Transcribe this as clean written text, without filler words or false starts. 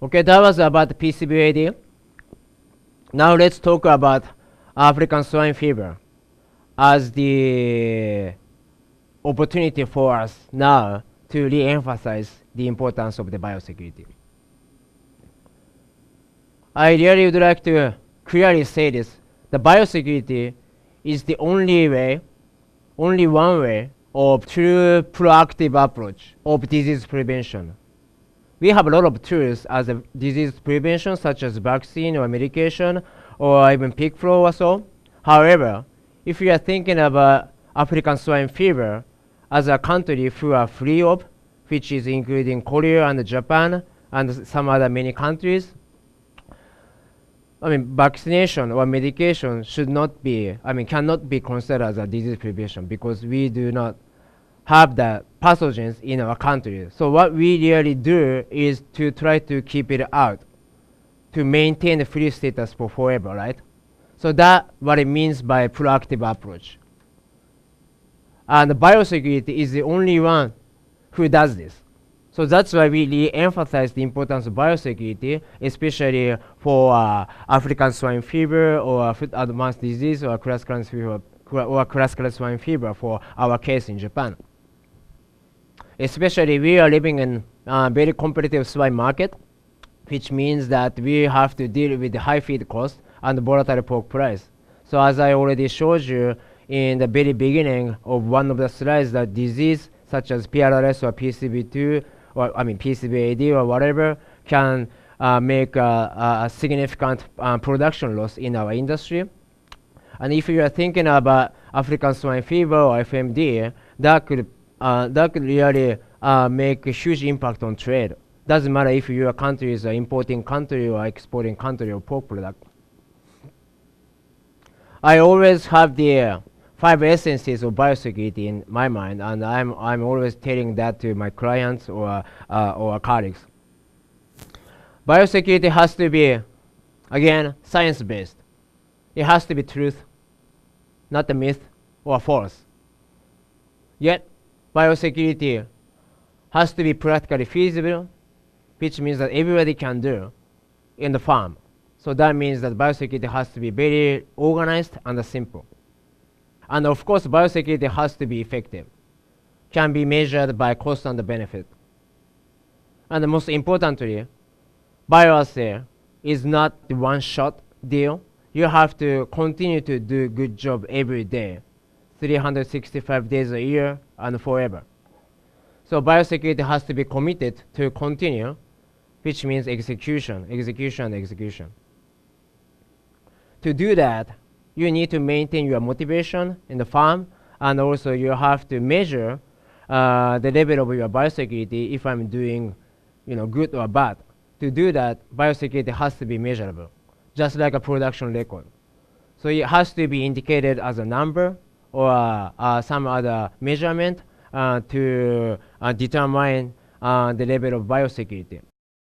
Okay, that was about the PCBAD. Now let's talk about African swine fever as the opportunity for us now to re-emphasize the importance of the biosecurity. I really would like to clearly say this. The biosecurity is the only one way of true proactive approach of disease prevention. We have a lot of tools as a disease prevention, such as vaccine or medication or even pig flu or so. However, if you are thinking about African swine fever as a country who are free of, which is including Korea and Japan and some other many countries, vaccination or medication cannot be considered as a disease prevention because we do not have the pathogens in our country. So what we really do is to try to keep it out, to maintain the free status for forever, right? So that's what it means by proactive approach. And the biosecurity is the only one who does this. So that's why we really emphasize the importance of biosecurity, especially for African swine fever or foot and mouth disease or classical swine fever for our case in Japan. Especially we are living in a very competitive swine market, which means that we have to deal with the high feed cost and volatile pork price. So as I already showed you in the very beginning of one of the slides, that disease such as PRRS or PCB2 or PCBAD or whatever can make a significant production loss in our industry. And if you are thinking about African swine fever or FMD, that could really make a huge impact on trade. Doesn't matter if your country is an importing country or exporting country of pork product. I always have the 5 essences of biosecurity in my mind, and I'm always telling that to my clients or colleagues. Biosecurity has to be, again, science-based. It has to be truth, not a myth or false. Yet, biosecurity has to be practically feasible, which means that everybody can do in the farm. So that means that biosecurity has to be very organized and simple. And of course, biosecurity has to be effective, can be measured by cost and benefit. And most importantly, bioassay is not the one-shot deal. You have to continue to do a good job every day, 365 days a year and forever. So biosecurity has to be committed to continue, which means execution. To do that, you need to maintain your motivation in the farm, and also you have to measure the level of your biosecurity if I'm doing good or bad. To do that, biosecurity has to be measurable, just like a production record. So it has to be indicated as a number or some other measurement to determine the level of biosecurity.